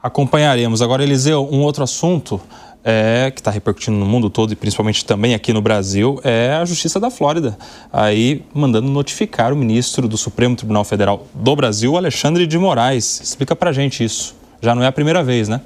Acompanharemos. Agora, Eliseu, um outro assunto que está repercutindo no mundo todo e principalmente também aqui no Brasil é a Justiça da Flórida, aí mandando notificar o ministro do Supremo Tribunal Federal do Brasil, Alexandre de Moraes. Explica pra gente isso. Já não é a primeira vez, né?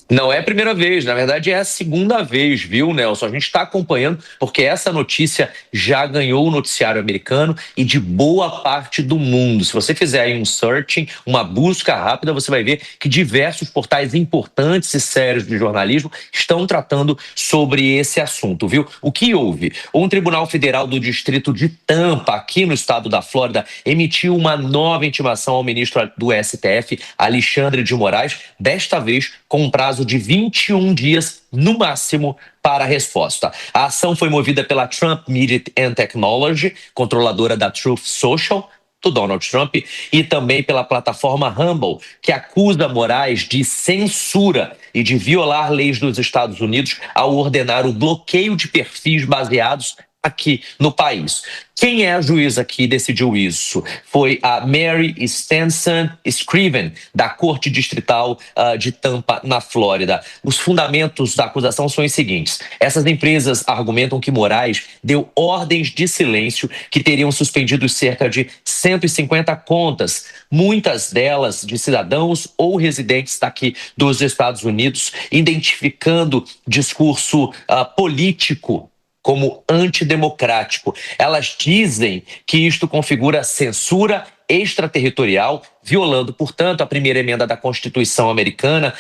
Não é a primeira vez, na verdade é a segunda vez, viu, Nelson? A gente está acompanhando porque essa notícia já ganhou o noticiário americano e de boa parte do mundo. Se você fizer aí um searching, uma busca rápida, você vai ver que diversos portais importantes e sérios de jornalismo estão tratando sobre esse assunto, viu? O que houve? Um tribunal federal do distrito de Tampa, aqui no estado da Flórida, emitiu uma nova intimação ao ministro do STF, Alexandre de Moraes, desta vez com um prazo de 21 dias, no máximo, para a resposta. A ação foi movida pela Trump Media and Technology, controladora da Truth Social, do Donald Trump, e também pela plataforma Rumble, que acusa Moraes de censura e de violar leis dos Estados Unidos ao ordenar o bloqueio de perfis baseados aqui no país. Quem é a juíza que decidiu isso? Foi a Mary Stenson Scriven, da Corte Distrital de Tampa, na Flórida. Os fundamentos da acusação são os seguintes. Essas empresas argumentam que Moraes deu ordens de silêncio que teriam suspendido cerca de 150 contas, muitas delas de cidadãos ou residentes daqui dos Estados Unidos, identificando discurso político como antidemocrático. Elas dizem que isto configura censura extraterritorial, violando, portanto, a primeira emenda da Constituição americana,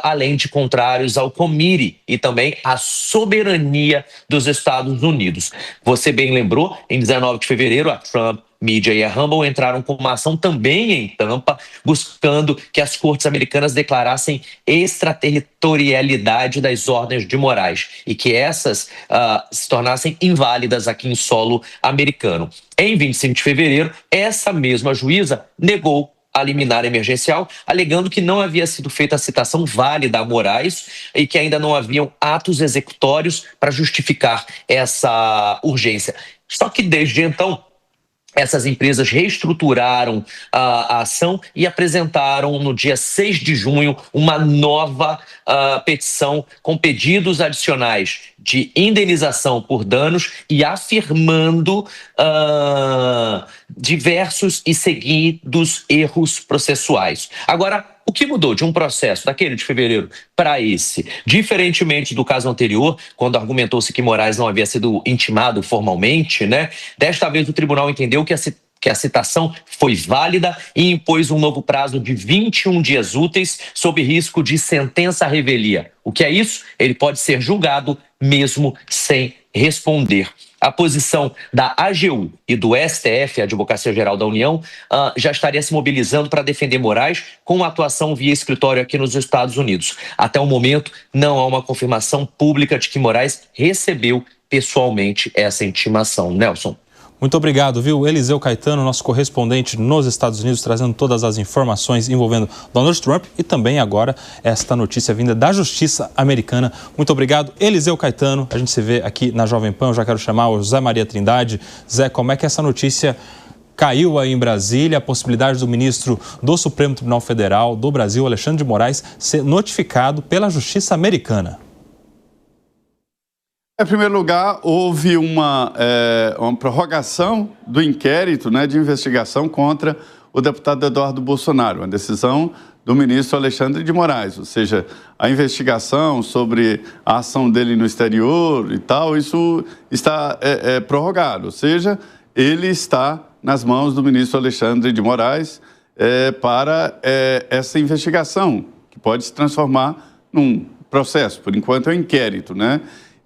além de contrários ao comity e também à soberania dos Estados Unidos. Você bem lembrou, em 19 de fevereiro, a Trump Media e a Rumble entraram com uma ação também em Tampa, buscando que as cortes americanas declarassem extraterritorialidade das ordens de Moraes e que essas se tornassem inválidas aqui em solo americano. Em 25 de fevereiro, essa mesma juíza negou a liminar emergencial, alegando que não havia sido feita a citação válida a Moraes e que ainda não haviam atos executórios para justificar essa urgência. Só que desde então, essas empresas reestruturaram a ação e apresentaram no dia 6 de junho uma nova petição com pedidos adicionais de indenização por danos e afirmando diversos e seguidos erros processuais. Agora, o que mudou de um processo daquele de fevereiro para esse? Diferentemente do caso anterior, quando argumentou-se que Moraes não havia sido intimado formalmente, né? Desta vez o tribunal entendeu que a citação foi válida e impôs um novo prazo de 21 dias úteis sob risco de sentença à revelia. O que é isso? Ele pode ser julgado mesmo sem responder. A posição da AGU e do STF, a Advocacia Geral da União, já estaria se mobilizando para defender Moraes com atuação via escritório aqui nos Estados Unidos. Até o momento, não há uma confirmação pública de que Moraes recebeu pessoalmente essa intimação. Nelson. Muito obrigado, viu? Eliseu Caetano, nosso correspondente nos Estados Unidos, trazendo todas as informações envolvendo Donald Trump e também agora esta notícia vinda da Justiça Americana. Muito obrigado, Eliseu Caetano. A gente se vê aqui na Jovem Pan. Eu já quero chamar o Zé Maria Trindade. Zé, como é que essa notícia caiu aí em Brasília, a possibilidade do ministro do Supremo Tribunal Federal do Brasil, Alexandre de Moraes, ser notificado pela Justiça Americana? Em primeiro lugar, houve uma prorrogação do inquérito, de investigação contra o deputado Eduardo Bolsonaro, uma decisão do ministro Alexandre de Moraes, ou seja, a investigação sobre a ação dele no exterior e tal, isso está prorrogado, ou seja, ele está nas mãos do ministro Alexandre de Moraes para essa investigação, que pode se transformar num processo, por enquanto é um inquérito,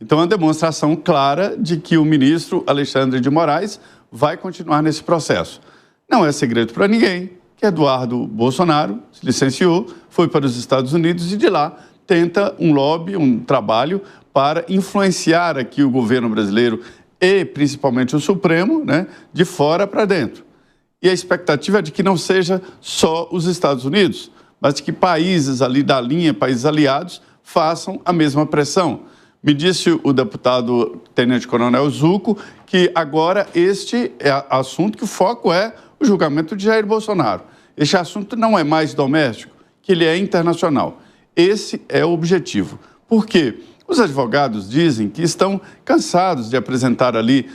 Então, é uma demonstração clara de que o ministro Alexandre de Moraes vai continuar nesse processo. Não é segredo para ninguém que Eduardo Bolsonaro se licenciou, foi para os Estados Unidos e de lá tenta um lobby, um trabalho para influenciar aqui o governo brasileiro e principalmente o Supremo, de fora para dentro. E a expectativa é de que não seja só os Estados Unidos, mas de que países ali da linha, países aliados, façam a mesma pressão. Me disse o deputado tenente-coronel Zucco que agora este é assunto que o foco é o julgamento de Jair Bolsonaro. Este assunto não é mais doméstico, que ele é internacional. Esse é o objetivo. Por quê? Os advogados dizem que estão cansados de apresentar ali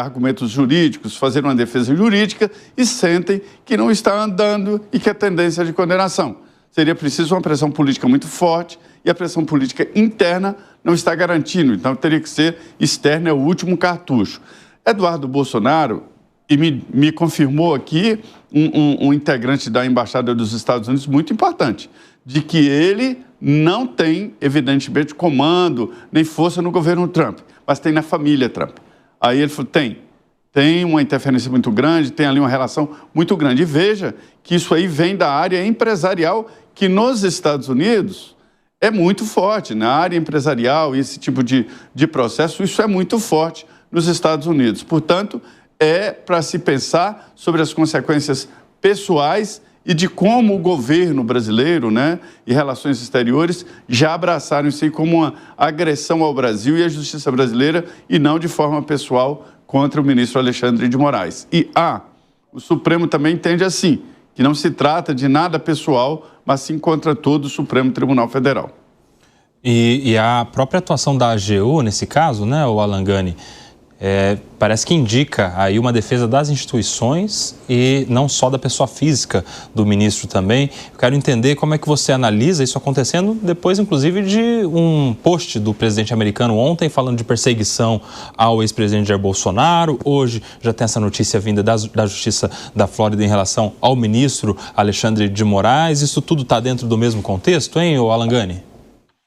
argumentos jurídicos, fazer uma defesa jurídica e sentem que não está andando e que a tendência é de condenação. Seria preciso uma pressão política muito forte e a pressão política interna não está garantindo, então teria que ser externa, é o último cartucho. Eduardo Bolsonaro, e me confirmou aqui um integrante da Embaixada dos Estados Unidos muito importante, de que ele não tem, evidentemente, comando nem força no governo Trump, mas tem na família Trump. Aí ele falou, tem uma interferência muito grande, tem ali uma relação muito grande. E veja que isso aí vem da área empresarial, que nos Estados Unidos é muito forte. Na área empresarial, esse tipo de processo, isso é muito forte nos Estados Unidos. Portanto, é para se pensar sobre as consequências pessoais e de como o governo brasileiro, né, e relações exteriores já abraçaram isso aí como uma agressão ao Brasil e à justiça brasileira e não de forma pessoal contra o ministro Alexandre de Moraes. E o Supremo também entende assim, que não se trata de nada pessoal, mas sim contra todo o Supremo Tribunal Federal. E a própria atuação da AGU nesse caso, né, o Alan Gani, parece que indica aí uma defesa das instituições e não só da pessoa física do ministro também. Eu quero entender como é que você analisa isso acontecendo depois, inclusive, de um post do presidente americano ontem falando de perseguição ao ex-presidente Jair Bolsonaro. Hoje já tem essa notícia vinda da Justiça da Flórida em relação ao ministro Alexandre de Moraes. Isso tudo está dentro do mesmo contexto, hein, Alan Gani?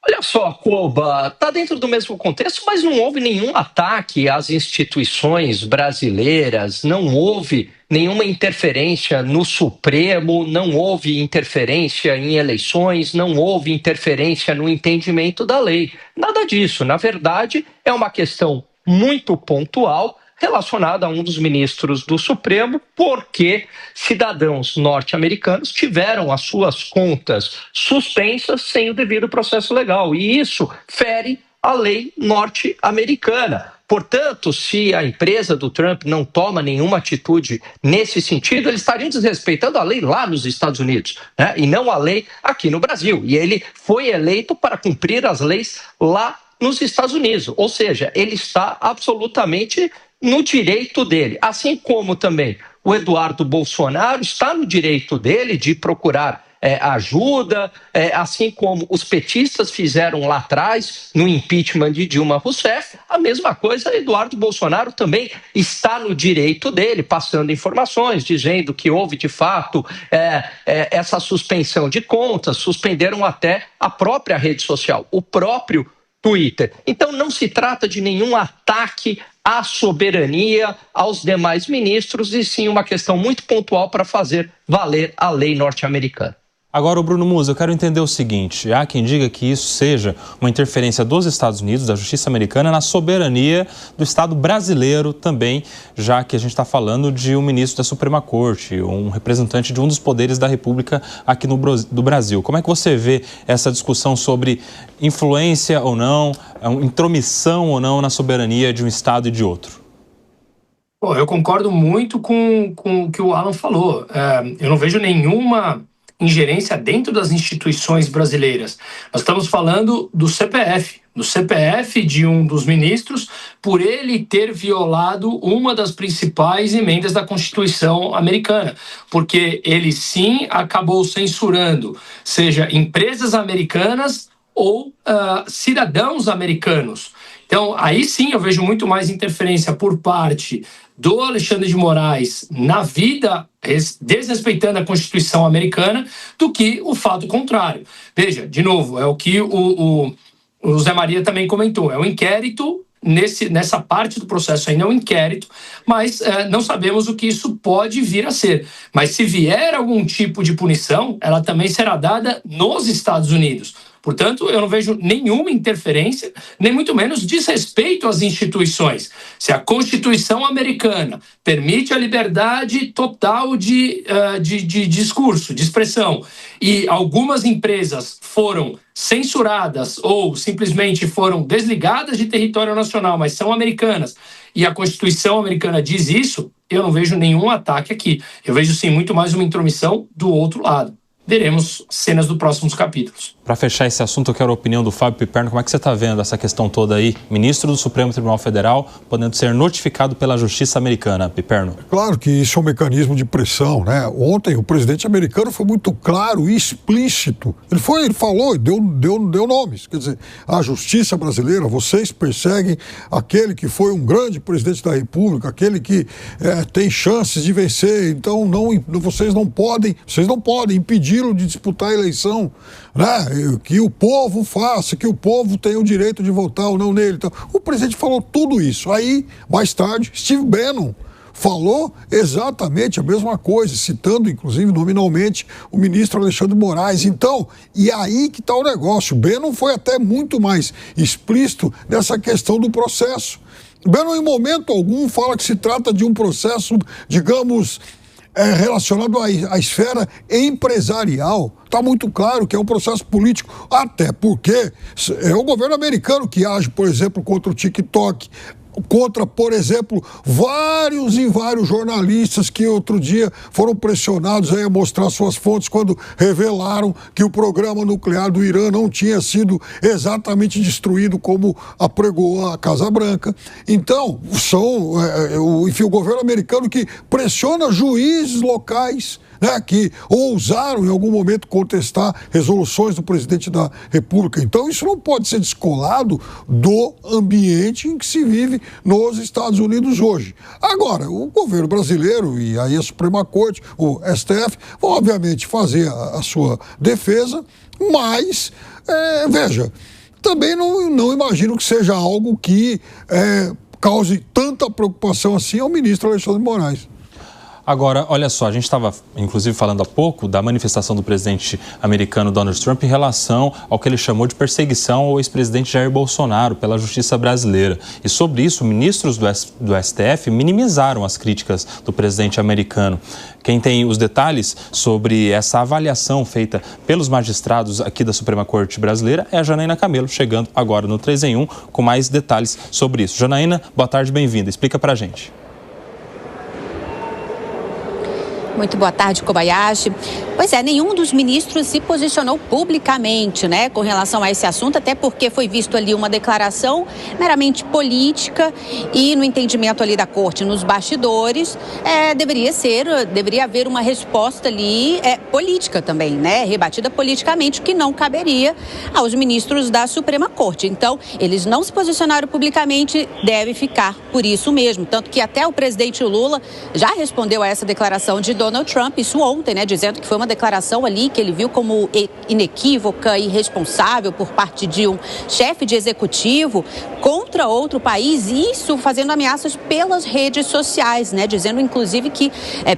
Olha só, Koba, está dentro do mesmo contexto, mas não houve nenhum ataque às instituições brasileiras, não houve nenhuma interferência no Supremo, não houve interferência em eleições, não houve interferência no entendimento da lei. Nada disso. Na verdade, é uma questão muito pontual relacionada a um dos ministros do Supremo, porque cidadãos norte-americanos tiveram as suas contas suspensas sem o devido processo legal. E isso fere a lei norte-americana. Portanto, se a empresa do Trump não toma nenhuma atitude nesse sentido, eles estariam desrespeitando a lei lá nos Estados Unidos, né? E não a lei aqui no Brasil. E ele foi eleito para cumprir as leis lá nos Estados Unidos. Ou seja, ele está absolutamente no direito dele, assim como também o Eduardo Bolsonaro está no direito dele de procurar ajuda, assim como os petistas fizeram lá atrás no impeachment de Dilma Rousseff. A mesma coisa, Eduardo Bolsonaro também está no direito dele, passando informações, dizendo que houve de fato essa suspensão de contas, suspenderam até a própria rede social, o próprio Twitter. Então não se trata de nenhum ataque à soberania, aos demais ministros, e sim uma questão muito pontual para fazer valer a lei norte-americana. Agora, Bruno Musa, eu quero entender o seguinte: há quem diga que isso seja uma interferência dos Estados Unidos, da justiça americana, na soberania do Estado brasileiro também, já que a gente está falando de um ministro da Suprema Corte, um representante de um dos poderes da República aqui do Brasil. Como é que você vê essa discussão sobre influência ou não, intromissão ou não na soberania de um Estado e de outro? Bom, eu concordo muito com o que o Alan falou. Eu não vejo nenhuma ingerência dentro das instituições brasileiras. Nós estamos falando do CPF de um dos ministros, por ele ter violado uma das principais emendas da Constituição americana, porque ele sim acabou censurando, seja empresas americanas ou cidadãos americanos. Então, aí sim eu vejo muito mais interferência por parte do Alexandre de Moraes na vida, desrespeitando a Constituição americana, do que o fato contrário. Veja, de novo, é o que o Zé Maria também comentou, é um inquérito, nessa parte do processo ainda é um inquérito, mas não sabemos o que isso pode vir a ser. Mas se vier algum tipo de punição, ela também será dada nos Estados Unidos. Portanto, eu não vejo nenhuma interferência, nem muito menos desrespeito às instituições. Se a Constituição americana permite a liberdade total de discurso, de expressão, e algumas empresas foram censuradas ou simplesmente foram desligadas de território nacional, mas são americanas, e a Constituição americana diz isso, eu não vejo nenhum ataque aqui. Eu vejo, sim, muito mais uma intromissão do outro lado. veremos cenas dos próximos capítulos. Para fechar esse assunto, eu quero a opinião do Fábio Piperno. Como é que você está vendo essa questão toda aí? Ministro do Supremo Tribunal Federal podendo ser notificado pela Justiça Americana. Piperno. Claro que isso é um mecanismo de pressão, né? Ontem o presidente americano foi muito claro e explícito. Ele falou, deu nomes. Quer dizer, a justiça brasileira, vocês perseguem aquele que foi um grande presidente da República, aquele que tem chances de vencer, então vocês não podem impedi-lo de disputar a eleição, né? Que o povo faça, que o povo tenha o direito de votar ou não nele. Então, o presidente falou tudo isso. Aí, mais tarde, Steve Bannon falou exatamente a mesma coisa, citando, inclusive, nominalmente, o ministro Alexandre de Moraes. Então, e aí que está o negócio. Bannon foi até muito mais explícito nessa questão do processo. Bannon, em momento algum, fala que se trata de um processo, digamos, relacionado à esfera empresarial. Está muito claro que é um processo político, até porque é o governo americano que age, por exemplo, contra o TikTok, contra, por exemplo, vários jornalistas que outro dia foram pressionados a mostrar suas fontes quando revelaram que o programa nuclear do Irã não tinha sido exatamente destruído como apregoou a Casa Branca. Então, o governo americano que pressiona juízes locais, né, que ousaram em algum momento contestar resoluções do presidente da República. Então isso não pode ser descolado do ambiente em que se vive nos Estados Unidos hoje. Agora, o governo brasileiro e aí a Suprema Corte, o STF, vão obviamente fazer a sua defesa, mas, veja, também não imagino que seja algo que cause tanta preocupação assim ao ministro Alexandre de Moraes. Agora, olha só, a gente estava, inclusive, falando há pouco da manifestação do presidente americano Donald Trump em relação ao que ele chamou de perseguição ao ex-presidente Jair Bolsonaro pela justiça brasileira. E sobre isso, ministros do STF minimizaram as críticas do presidente americano. Quem tem os detalhes sobre essa avaliação feita pelos magistrados aqui da Suprema Corte Brasileira é a Janaína Camelo, chegando agora no 3 em 1 com mais detalhes sobre isso. Janaína, boa tarde, bem-vinda. Explica pra gente. Muito boa tarde, Kobayashi. Pois é, nenhum dos ministros se posicionou publicamente, né, com relação a esse assunto, até porque foi visto ali uma declaração meramente política e no entendimento ali da corte, nos bastidores, deveria haver uma resposta ali política também, né, rebatida politicamente, o que não caberia aos ministros da Suprema Corte. Então, eles não se posicionaram publicamente, deve ficar por isso mesmo, tanto que até o presidente Lula já respondeu a essa declaração de Donald Trump, isso ontem, né, dizendo que foi uma declaração ali que ele viu como inequívoca e irresponsável por parte de um chefe de executivo contra outro país, isso fazendo ameaças pelas redes sociais, né, dizendo inclusive que,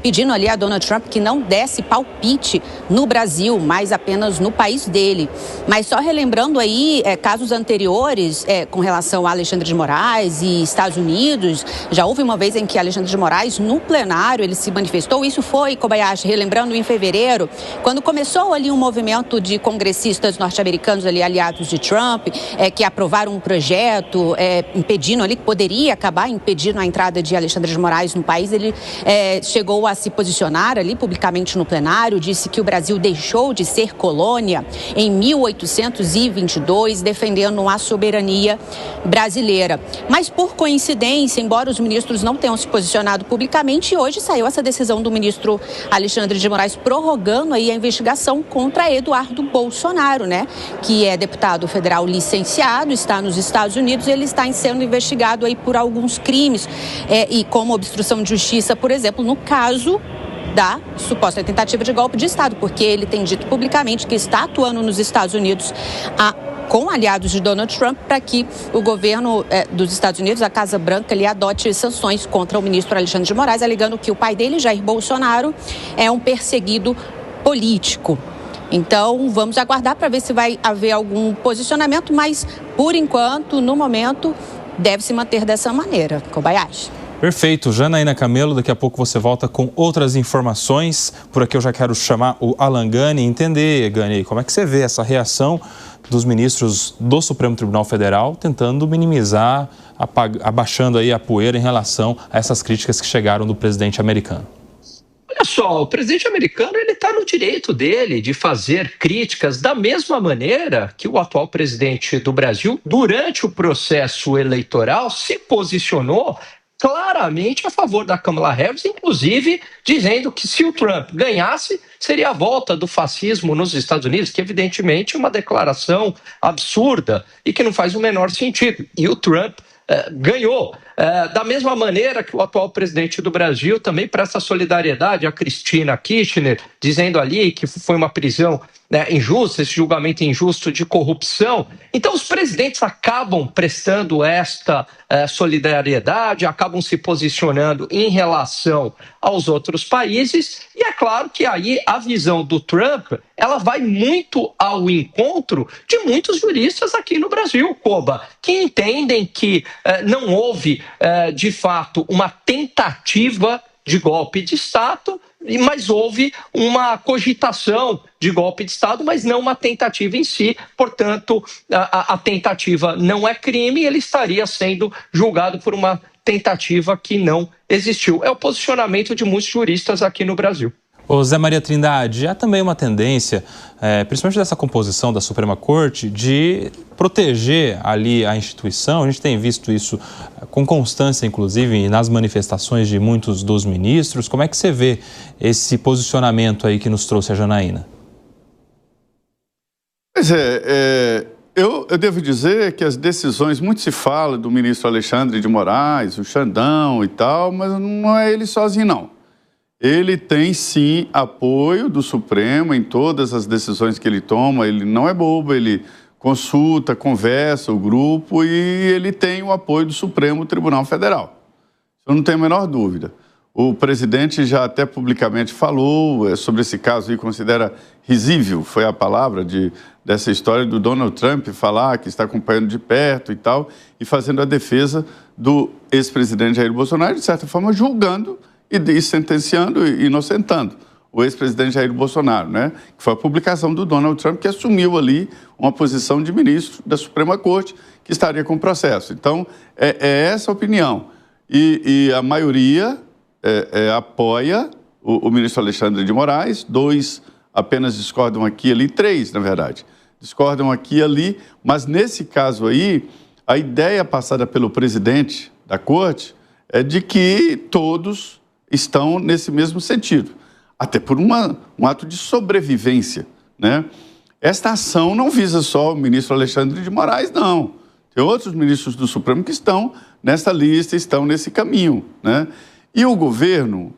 pedindo ali a Donald Trump que não desse palpite no Brasil, mas apenas no país dele. Mas só relembrando aí casos anteriores com relação a Alexandre de Moraes e Estados Unidos, já houve uma vez em que Alexandre de Moraes, no plenário, ele se manifestou, isso foi, Kobayashi, relembrando, em fevereiro, quando começou ali um movimento de congressistas norte-americanos ali, aliados de Trump, que aprovaram um projeto impedindo ali, que poderia acabar impedindo a entrada de Alexandre de Moraes no país. Ele chegou a se posicionar ali publicamente no plenário, disse que o Brasil deixou de ser colônia em 1822, defendendo a soberania brasileira. Mas, por coincidência, embora os ministros não tenham se posicionado publicamente, hoje saiu essa decisão do ministro Alexandre de Moraes prorrogando aí a investigação contra Eduardo Bolsonaro, né? Que é deputado federal licenciado, está nos Estados Unidos, ele está sendo investigado aí por alguns crimes e como obstrução de justiça, por exemplo, no caso da suposta tentativa de golpe de Estado, porque ele tem dito publicamente que está atuando nos Estados Unidos com aliados de Donald Trump para que o governo dos Estados Unidos, a Casa Branca, ele adote sanções contra o ministro Alexandre de Moraes, alegando que o pai dele, Jair Bolsonaro, é um perseguido político. Então, vamos aguardar para ver se vai haver algum posicionamento, mas, por enquanto, no momento, deve se manter dessa maneira. Kobayashi. Perfeito. Janaína Camelo, daqui a pouco você volta com outras informações. Por aqui eu já quero chamar o Alan Gani e entender, Gani, como é que você vê essa reação dos ministros do Supremo Tribunal Federal tentando minimizar, abaixando aí a poeira em relação a essas críticas que chegaram do presidente americano. Olha só, o presidente americano ele está no direito dele de fazer críticas da mesma maneira que o atual presidente do Brasil, durante o processo eleitoral, se posicionou claramente a favor da Kamala Harris, inclusive dizendo que se o Trump ganhasse, seria a volta do fascismo nos Estados Unidos, que evidentemente é uma declaração absurda e que não faz o menor sentido. E o Trump ganhou. Da mesma maneira que o atual presidente do Brasil também presta solidariedade a Cristina Kirchner, dizendo ali que foi uma prisão injusta, esse julgamento injusto de corrupção. Então os presidentes acabam prestando esta solidariedade, acabam se posicionando em relação aos outros países, e é claro que aí a visão do Trump ela vai muito ao encontro de muitos juristas aqui no Brasil, Koba, que entendem que não houve de fato uma tentativa de golpe de Estado, mas houve uma cogitação de golpe de Estado, mas não uma tentativa em si. Portanto, a tentativa não é crime e ele estaria sendo julgado por uma tentativa que não existiu. É o posicionamento de muitos juristas aqui no Brasil. Ô Zé Maria Trindade, há também uma tendência, principalmente dessa composição da Suprema Corte, de proteger ali a instituição. A gente tem visto isso com constância, inclusive, nas manifestações de muitos dos ministros. Como é que você vê esse posicionamento aí que nos trouxe a Janaína? Pois eu devo dizer que as decisões, muito se fala do ministro Alexandre de Moraes, o Xandão e tal, mas não é ele sozinho, não. Ele tem, sim, apoio do Supremo em todas as decisões que ele toma. Ele não é bobo, ele consulta, conversa o grupo e ele tem o apoio do Supremo Tribunal Federal. Eu não tenho a menor dúvida. O presidente já até publicamente falou sobre esse caso e considera risível, foi a palavra dessa história do Donald Trump falar que está acompanhando de perto e tal, e fazendo a defesa do ex-presidente Jair Bolsonaro, de certa forma julgando e sentenciando e inocentando o ex-presidente Jair Bolsonaro, né? Que foi a publicação do Donald Trump, que assumiu ali uma posição de ministro da Suprema Corte, que estaria com o processo. Então, é essa a opinião. E a maioria apoia o ministro Alexandre de Moraes, 2 apenas discordam aqui e ali, 3, na verdade, discordam aqui e ali, mas nesse caso aí, a ideia passada pelo presidente da Corte é de que todos estão nesse mesmo sentido, até por um ato de sobrevivência, né? Esta ação não visa só o ministro Alexandre de Moraes, não. Tem outros ministros do Supremo que estão nessa lista, estão nesse caminho, né? E o governo,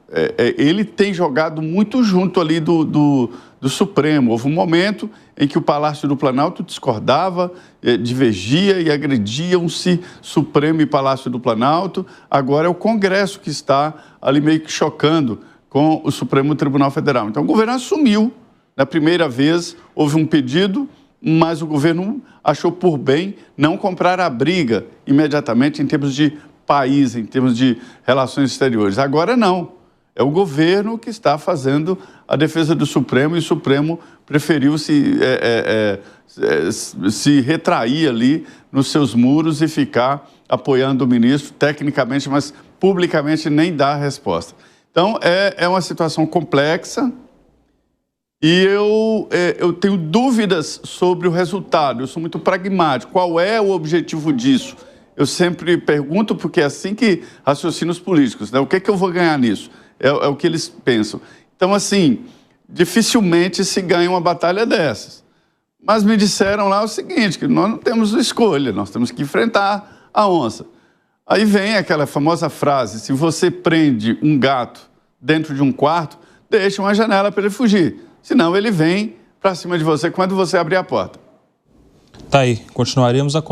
ele tem jogado muito junto ali do Supremo. Houve um momento em que o Palácio do Planalto discordava, divergia e agrediam-se Supremo e Palácio do Planalto. Agora é o Congresso que está ali meio que chocando com o Supremo Tribunal Federal. Então o governo assumiu. Na primeira vez houve um pedido, mas o governo achou por bem não comprar a briga imediatamente em termos de país, em termos de relações exteriores. Agora não. É o governo que está fazendo a defesa do Supremo e o Supremo preferiu se retrair ali nos seus muros e ficar apoiando o ministro tecnicamente, mas publicamente nem dar a resposta. Então, é uma situação complexa e eu tenho dúvidas sobre o resultado. Eu sou muito pragmático. Qual é o objetivo disso? Eu sempre pergunto, porque é assim que raciocinam os políticos, né? O que é que eu vou ganhar nisso? É o que eles pensam. Então, assim, dificilmente se ganha uma batalha dessas. Mas me disseram lá o seguinte, que nós não temos escolha, nós temos que enfrentar a onça. Aí vem aquela famosa frase, se você prende um gato dentro de um quarto, deixa uma janela para ele fugir. Senão ele vem para cima de você quando você abrir a porta. Tá aí, continuaremos acompanhando.